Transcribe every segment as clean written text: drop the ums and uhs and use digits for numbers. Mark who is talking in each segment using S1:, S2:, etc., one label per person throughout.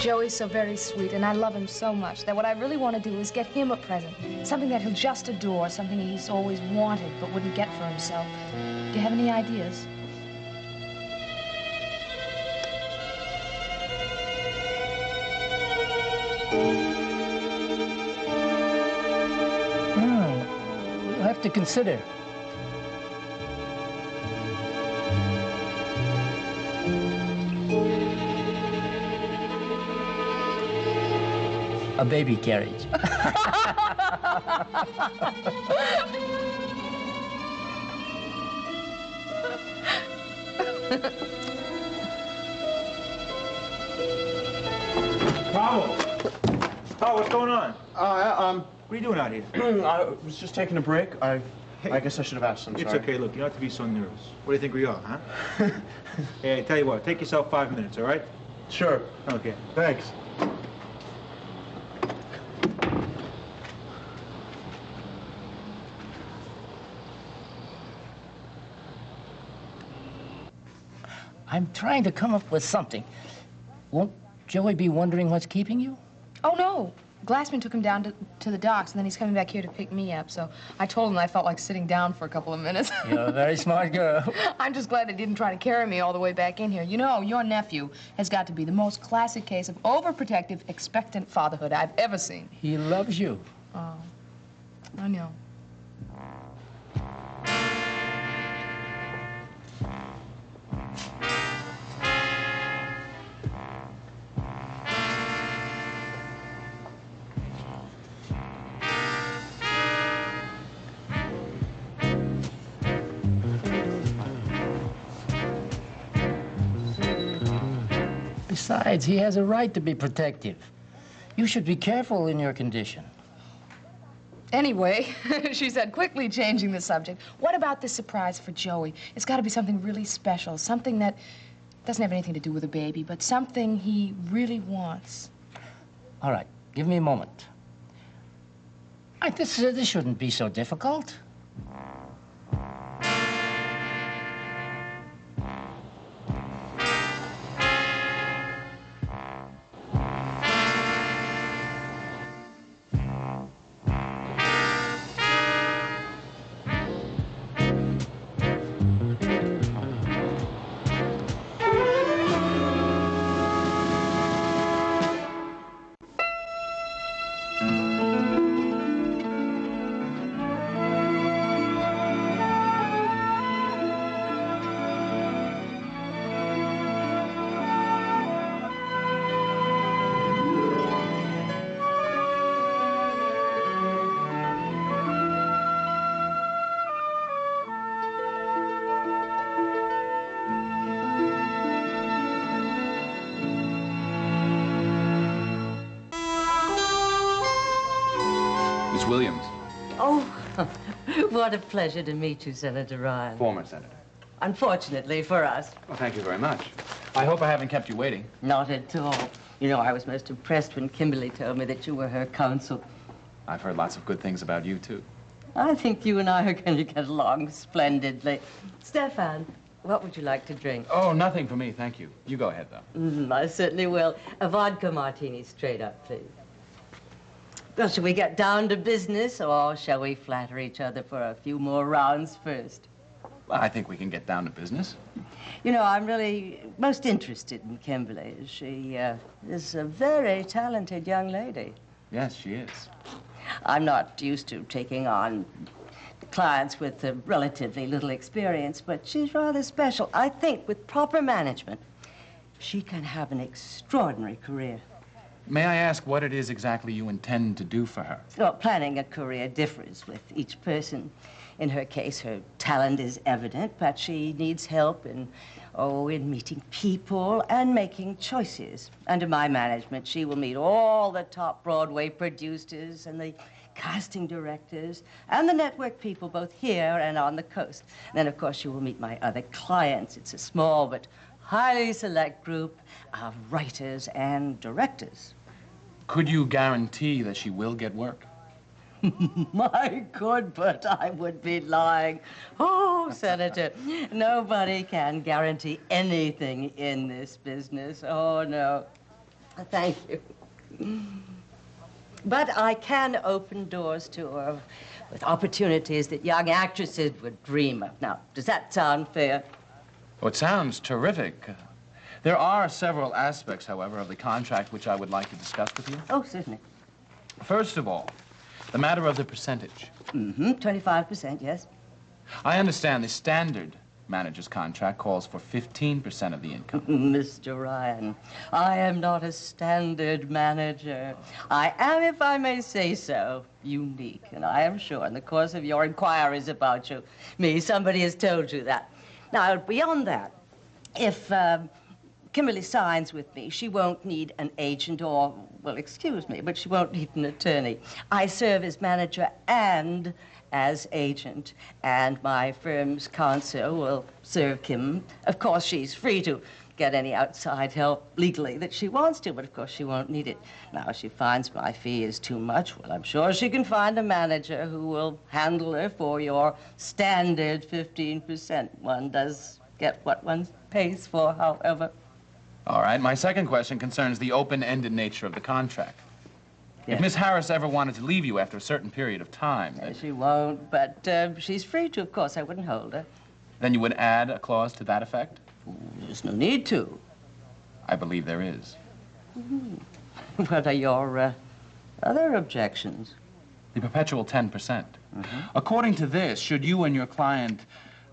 S1: Joey's so very sweet, and I love him so much that what I really want to do is get him a present. Something that he'll just adore, something he's always wanted but wouldn't get for himself. Do you have any ideas?
S2: We'll have to consider. A baby carriage.
S3: Bravo! Oh, what's going on? What are you doing out here?
S4: I was just taking a break. I guess I should have asked. I'm sorry.
S3: It's okay. Look, you don't have to be so nervous. What do you think we are, huh? Hey, tell you what. Take yourself 5 minutes, all right?
S4: Sure.
S3: Okay.
S4: Thanks.
S2: I'm trying to come up with something. Won't Joey be wondering what's keeping you?
S1: Oh, no. Glassman took him down to the docks, and then he's coming back here to pick me up. So I told him I felt like sitting down for a couple of minutes.
S2: You're a very smart girl.
S1: I'm just glad they didn't try to carry me all the way back in here. You know, your nephew has got to be the most classic case of overprotective, expectant fatherhood I've ever seen.
S2: He loves you.
S1: Oh, I know.
S2: Besides, he has a right to be protective. You should be careful in your condition.
S1: Anyway, she said, quickly changing the subject, what about this surprise for Joey? It's got to be something really special, something that doesn't have anything to do with a baby, but something he really wants.
S2: All right, give me a moment. This shouldn't be so difficult.
S5: Williams.
S6: Oh, what a pleasure to meet you, Senator Ryan.
S5: Former senator.
S6: Unfortunately for us.
S5: Well, thank you very much. I hope I haven't kept you waiting.
S6: Not at all. You know, I was most impressed when Kimberly told me that you were her counsel.
S5: I've heard lots of good things about you, too.
S6: I think you and I are going to get along splendidly. Stefan, what would you like to drink?
S5: Oh, nothing for me, thank you. You go ahead, though.
S6: I certainly will. A vodka martini straight up, please. Well, shall we get down to business, or shall we flatter each other for a few more rounds first?
S5: Well, I think we can get down to business.
S6: You know, I'm really most interested in Kimberly. She is a very talented young lady.
S5: Yes, she is.
S6: I'm not used to taking on clients with relatively little experience, but she's rather special. I think with proper management, she can have an extraordinary career.
S5: May I ask what it is exactly you intend to do for her?
S6: Well, planning a career differs with each person. In her case, her talent is evident, but she needs help in meeting people and making choices. Under my management, she will meet all the top Broadway producers and the casting directors and the network people, both here and on the coast. And then, of course, she will meet my other clients. It's a small but highly select group of writers and directors.
S5: Could you guarantee that she will get work?
S6: My good, but I would be lying. Oh, Senator, nobody can guarantee anything in this business. Oh, no. Thank you. But I can open doors to her with opportunities that young actresses would dream of. Now, does that sound fair?
S5: Well, it sounds terrific. There are several aspects, however, of the contract which I would like to discuss with you.
S6: Oh, certainly.
S5: First of all, the matter of the percentage.
S6: 25%, yes.
S5: I understand the standard manager's contract calls for 15% of the income.
S6: Mr. Ryan, I am not a standard manager. I am, if I may say so, unique. And I am sure in the course of your inquiries about me, somebody has told you that. Now, beyond that, if Kimberly signs with me, she won't need an agent or, well, excuse me, but she won't need an attorney. I serve as manager and as agent, and my firm's counsel will serve Kim. Of course, she's free to get any outside help legally that she wants to, but of course she won't need it. Now, if she finds my fee is too much, well, I'm sure she can find a manager who will handle her for your standard 15%. One does get what one pays for, however.
S5: All right, my second question concerns the open-ended nature of the contract.
S6: Yes.
S5: If Miss Harris ever wanted to leave you after a certain period of time,
S6: She won't, but she's free to, of course. I wouldn't hold her.
S5: then you would add a clause to that effect?
S6: There's no need to.
S5: I believe there is.
S6: What are your other objections?
S5: The perpetual 10%. According to this, should you and your client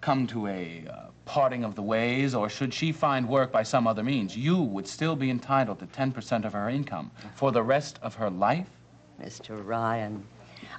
S5: come to a parting of the ways, or should she find work by some other means, you would still be entitled to 10% of her income for the rest of her life?
S6: Mr. Ryan,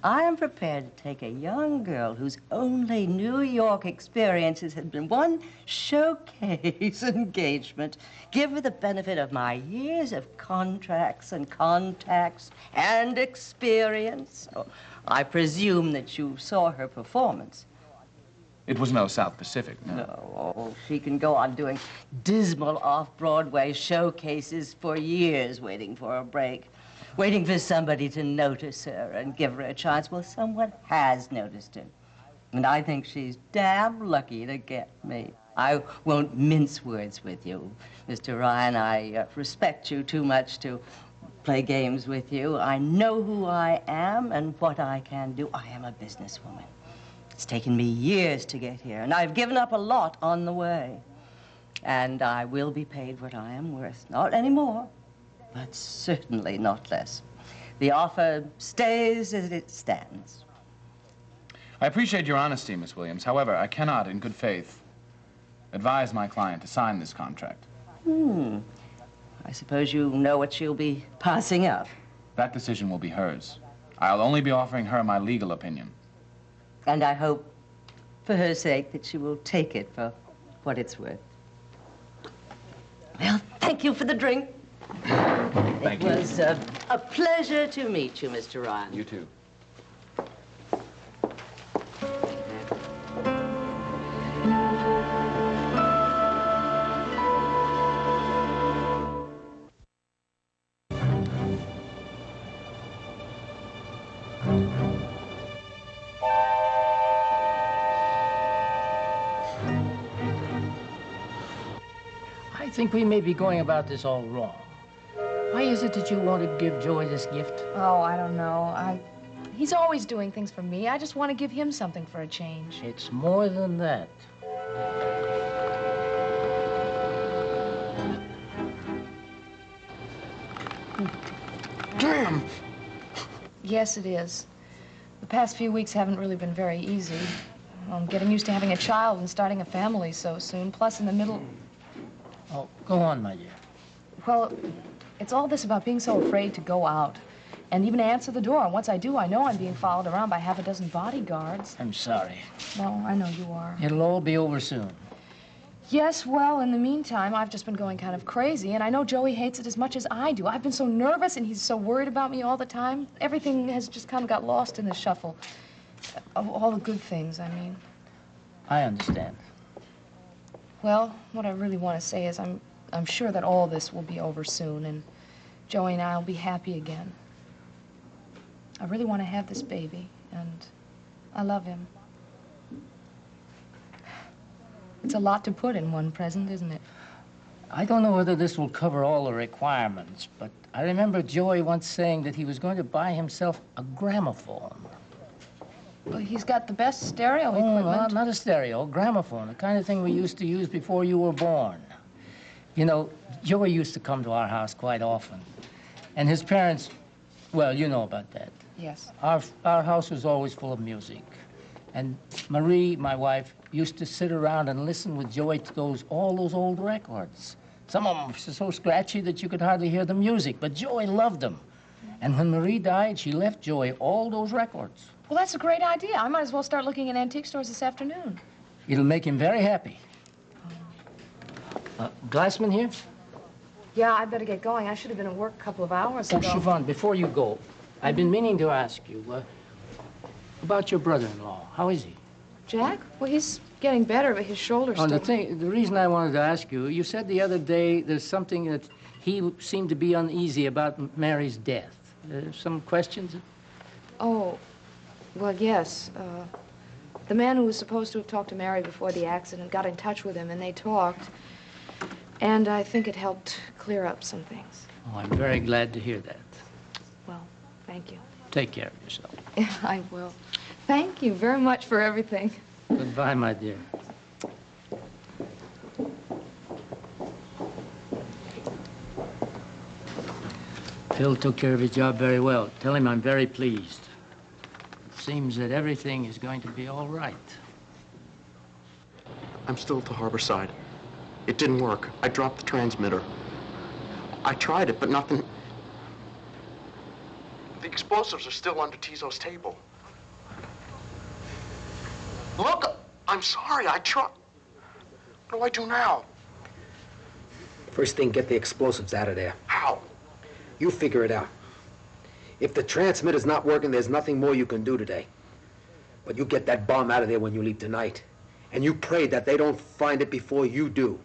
S6: I am prepared to take a young girl whose only New York experiences had been one showcase engagement, give her the benefit of my years of contracts and contacts and experience. Oh, I presume that you saw her performance.
S5: It was no South Pacific, no.
S6: No, she can go on doing dismal off-Broadway showcases for years, waiting for a break, waiting for somebody to notice her and give her a chance. Well, someone has noticed her, and I think she's damn lucky to get me. I won't mince words with you, Mr. Ryan. I respect you too much to play games with you. I know who I am and what I can do. I am a businesswoman. It's taken me years to get here, and I've given up a lot on the way. And I will be paid what I am worth. Not any more, but certainly not less. The offer stays as it stands.
S5: I appreciate your honesty, Miss Williams. However, I cannot, in good faith, advise my client to sign this contract.
S6: I suppose you know what she'll be passing up.
S5: That decision will be hers. I'll only be offering her my legal opinion.
S6: And I hope, for her sake, that she will take it for what it's worth. Well, thank you for the drink.
S5: Thank you.
S6: It was a pleasure to meet you, Mr. Ryan.
S5: You too.
S2: I think we may be going about this all wrong. Why is it that you want to give Joey this gift?
S1: Oh, I don't know. He's always doing things for me. I just want to give him something for a change.
S2: It's more than that.
S5: Damn!
S1: Yes, it is. The past few weeks haven't really been very easy. I'm getting used to having a child and starting a family so soon, plus in the middle...
S2: Oh, go on, my dear.
S1: Well, it's all this about being so afraid to go out and even answer the door. And once I do, I know I'm being followed around by half a dozen bodyguards.
S2: I'm sorry.
S1: No, I know you are.
S2: It'll all be over soon.
S1: Yes, well, in the meantime, I've just been going kind of crazy, and I know Joey hates it as much as I do. I've been so nervous, and he's so worried about me all the time. Everything has just kind of got lost in the shuffle. All the good things, I mean.
S2: I understand.
S1: Well, what I really want to say is I'm sure that all this will be over soon, and Joey and I will be happy again. I really want to have this baby, and I love him. It's a lot to put in one present, isn't it?
S2: I don't know whether this will cover all the requirements, but I remember Joey once saying that he was going to buy himself a gramophone.
S1: Well, he's got the best stereo equipment.
S2: Oh, not a stereo, a gramophone, the kind of thing we used to use before you were born. You know, Joey used to come to our house quite often. And his parents, well, you know about that.
S1: Yes.
S2: Our house was always full of music. And Marie, my wife, used to sit around and listen with Joey to all those old records. Some of them were so scratchy that you could hardly hear the music, but Joey loved them. And when Marie died, she left Joey all those records.
S1: Well, that's a great idea. I might as well start looking at antique stores this afternoon.
S2: It'll make him very happy. Glassman here?
S1: Yeah, I better get going. I should have been at work a couple of hours
S2: Oh,
S1: ago.
S2: Siobhan, before you go, I've been meaning to ask you about your brother-in-law. How is he?
S1: Jack? Well, he's getting better, but his shoulder's still...
S2: The reason I wanted to ask you, you said the other day there's something that he seemed to be uneasy about Mary's death. Some questions?
S1: Oh, well, yes. The man who was supposed to have talked to Mary before the accident got in touch with him, and they talked. And I think it helped clear up some things.
S2: Oh, I'm very glad to hear that.
S1: Well, thank you.
S2: Take care of yourself.
S1: I will. Thank you very much for everything.
S2: Goodbye, my dear. Phil took care of his job very well. Tell him I'm very pleased. It seems that everything is going to be all right.
S4: I'm still at the Harborside. It didn't work. I dropped the transmitter. I tried it, but nothing... The explosives are still under Tizo's table. Look, I'm sorry, I tried. What do I do now?
S7: First thing, get the explosives out of there.
S4: How?
S7: You figure it out. If the transmitter's not working, there's nothing more you can do today. But you get that bomb out of there when you leave tonight. And you pray that they don't find it before you do.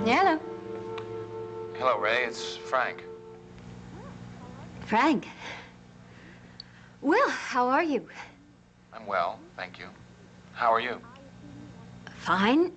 S8: Hello.
S5: Hello, Ray. It's Frank.
S8: Frank. Well, how are you?
S5: I'm well, thank you. How are you?
S8: Fine.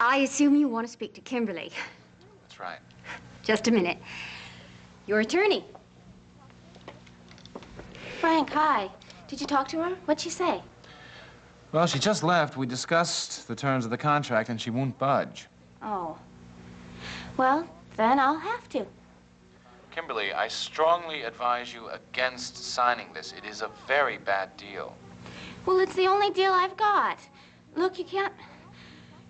S8: I assume you want to speak to Kimberly.
S5: That's right.
S8: Just a minute. Your attorney.
S9: Frank, hi. Did you talk to her? What'd she say?
S5: Well, she just left. We discussed the terms of the contract, and she won't budge.
S9: Oh. Well, then I'll have to.
S5: Kimberly, I strongly advise you against signing this. It is a very bad deal.
S9: Well, it's the only deal I've got. Look, you can't...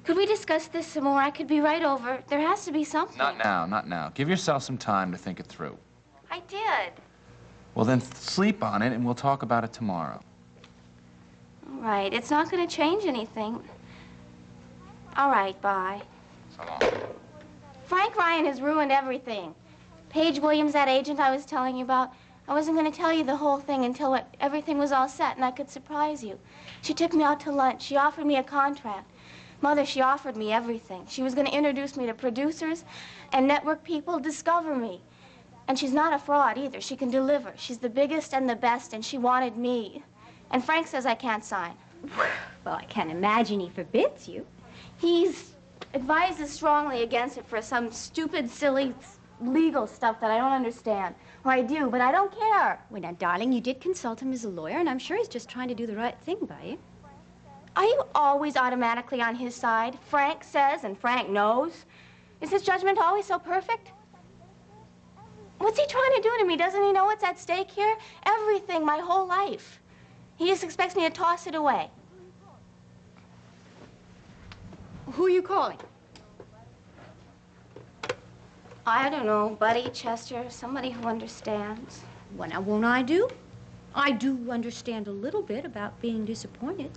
S9: Could we discuss this some more? I could be right over. There has to be something.
S5: Not now, not now. Give yourself some time to think it through.
S9: I did.
S5: Well, then sleep on it, and we'll talk about it tomorrow.
S9: All right. It's not going to change anything. All right, bye.
S5: So long.
S9: Frank Ryan has ruined everything. Paige Williams, that agent I was telling you about, I wasn't going to tell you the whole thing until everything was all set and I could surprise you. She took me out to lunch. She offered me a contract. Mother, she offered me everything. She was going to introduce me to producers and network people, discover me. And she's not a fraud either. She can deliver. She's the biggest and the best, and she wanted me. And Frank says I can't sign.
S8: Well, I can't imagine he forbids you.
S9: He's advises strongly against it for some stupid, silly legal stuff that I don't understand. Or I do, but I don't care.
S8: Well, now, darling, you did consult him as a lawyer, and I'm sure he's just trying to do the right thing by you.
S9: Are you always automatically on his side? Frank says and Frank knows. Is his judgment always so perfect? What's he trying to do to me? Doesn't he know what's at stake here? Everything, my whole life. He just expects me to toss it away.
S8: Who are you calling?
S9: I don't know, Buddy, Chester, somebody who understands.
S8: Well, now, won't I do? I do understand a little bit about being disappointed.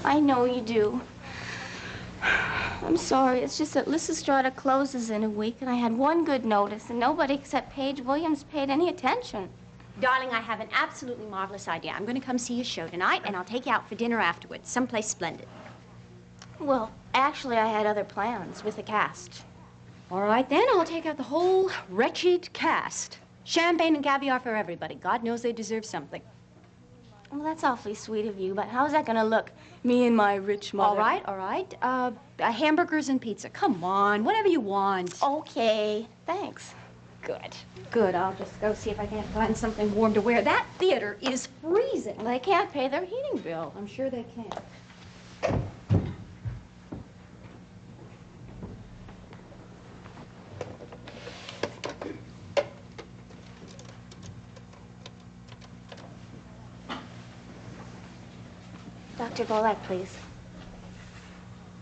S9: I know you do. I'm sorry. It's just that Lysistrata closes in a week, and I had one good notice, and nobody except Paige Williams paid any attention.
S8: Darling, I have an absolutely marvelous idea. I'm going to come see your show tonight, and I'll take you out for dinner afterwards, someplace splendid.
S9: Well, actually, I had other plans with the cast.
S8: All right, then, I'll take out the whole wretched cast. Champagne and caviar for everybody. God knows they deserve something.
S9: Well, that's awfully sweet of you, but how's that gonna look? Me and my rich mother.
S8: All right. Hamburgers and pizza. Come on, whatever you want.
S9: Okay, thanks.
S8: Good. I'll just go see if I can't find something warm to wear. That theater is freezing.
S9: Well, they can't pay their heating bill.
S8: I'm sure they can.
S9: Dr. Golak, please.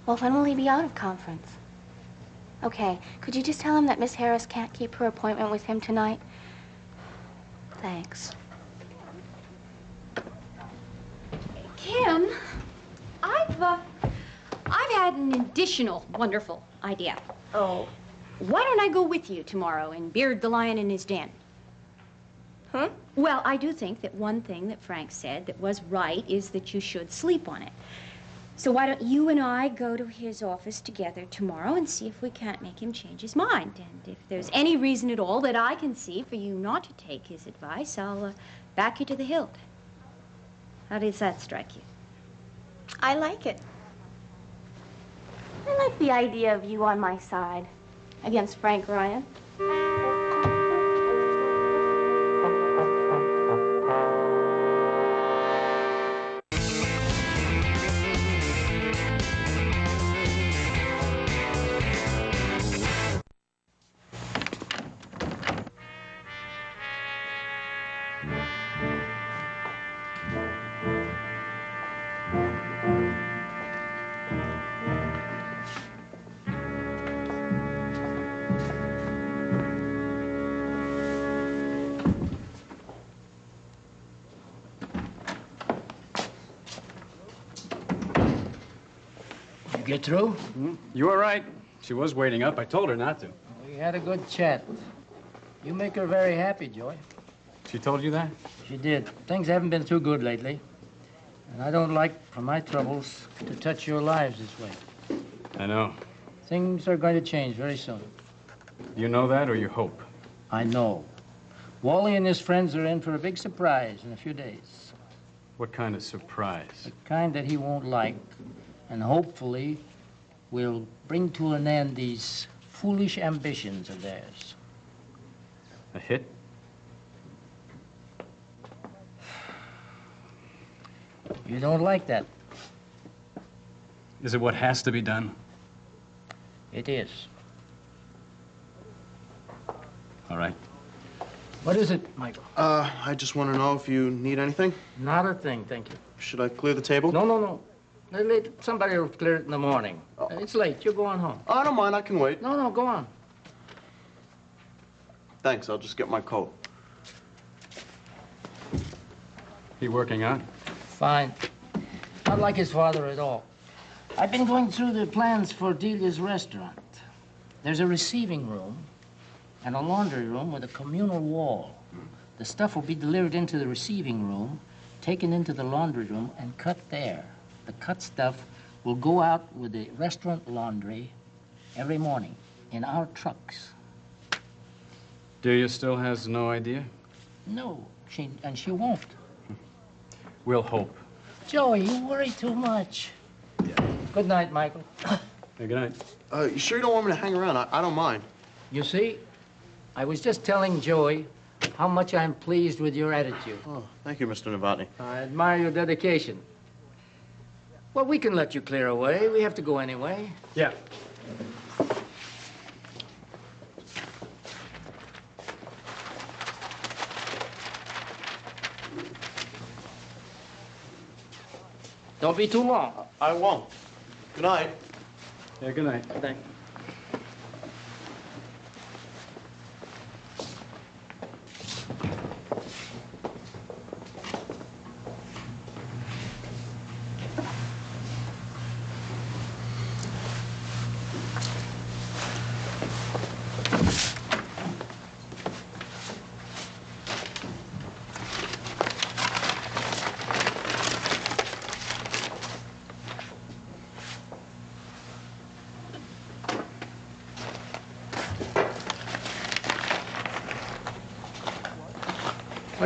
S9: Well, when will he be out of conference? Okay, could you just tell him that Miss Harris can't keep her appointment with him tonight? Thanks.
S8: Kim, I've had an additional wonderful idea.
S9: Oh.
S8: Why don't I go with you tomorrow and beard the lion in his den?
S9: Huh?
S8: Well, I do think that one thing that Frank said that was right is that you should sleep on it. So why don't you and I go to his office together tomorrow and see if we can't make him change his mind? And if there's any reason at all that I can see for you not to take his advice, I'll back you to the hilt. How does that strike you?
S9: I like it. I like the idea of you on my side against Frank Ryan.
S2: Get through?
S10: You were right. She was waiting up. I told her not to.
S2: We had a good chat. You make her very happy, Joey.
S10: She told you that?
S2: She did. Things haven't been too good lately. And I don't like, for my troubles, to touch your lives this way.
S10: I know.
S2: Things are going to change very soon.
S10: You know that or you hope?
S2: I know. Wally and his friends are in for a big surprise in a few days.
S10: What kind of surprise?
S2: The kind that he won't like, and hopefully will bring to an end these foolish ambitions of theirs.
S10: A hit?
S2: You don't like that.
S10: Is it what has to be done?
S2: It is.
S10: All right.
S2: What is it, Michael?
S4: I just want to know if you need anything.
S2: Not a thing, thank you.
S4: Should I clear the table?
S2: No. Somebody will clear it in the morning.
S4: Oh.
S2: It's late. You're going home.
S4: Oh, I don't mind. I can wait.
S2: No, go on.
S4: Thanks. I'll just get my coat.
S10: He working out?
S2: Fine. Not like his father at all. I've been going through the plans for Delia's restaurant. There's a receiving room and a laundry room with a communal wall. The stuff will be delivered into the receiving room, taken into the laundry room, and cut there. The cut stuff will go out with the restaurant laundry every morning in our trucks.
S10: Delia still has no idea?
S2: No, she won't.
S10: We'll hope.
S2: Joey, you worry too much.
S10: Yeah.
S2: Good night, Michael.
S10: Hey, good night.
S4: You sure you don't want me to hang around? I don't mind.
S2: You see, I was just telling Joey how much I'm pleased with your attitude.
S4: Oh, thank you, Mr. Novotny.
S2: I admire your dedication. Well, we can let you clear away. We have to go anyway.
S10: Yeah.
S2: Don't be too long.
S4: I won't. Good night.
S10: Yeah, good night.
S2: Good night.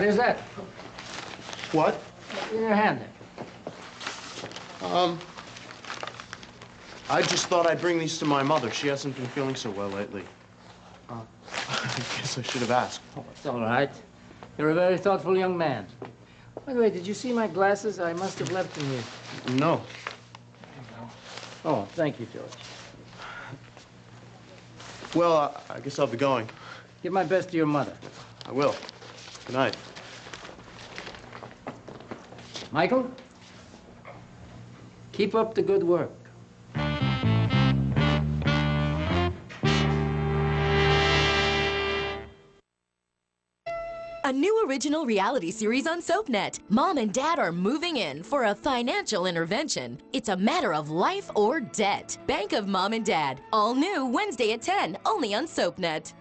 S2: What is that?
S4: What?
S2: What's in your hand there?
S4: I just thought I'd bring these to my mother. She hasn't been feeling so well lately. I guess I should have asked.
S2: Oh, it's all right. You're a very thoughtful young man. By the way, did you see my glasses? I must have left them here.
S4: No.
S2: Oh, thank you, George.
S4: Well, I guess I'll be going.
S2: Give my best to your mother.
S4: I will. Good night.
S2: Michael, keep up the good work.
S11: A new original reality series on SoapNet. Mom and Dad are moving in for a financial intervention. It's a matter of life or debt. Bank of Mom and Dad. All new Wednesday at 10, only on SoapNet.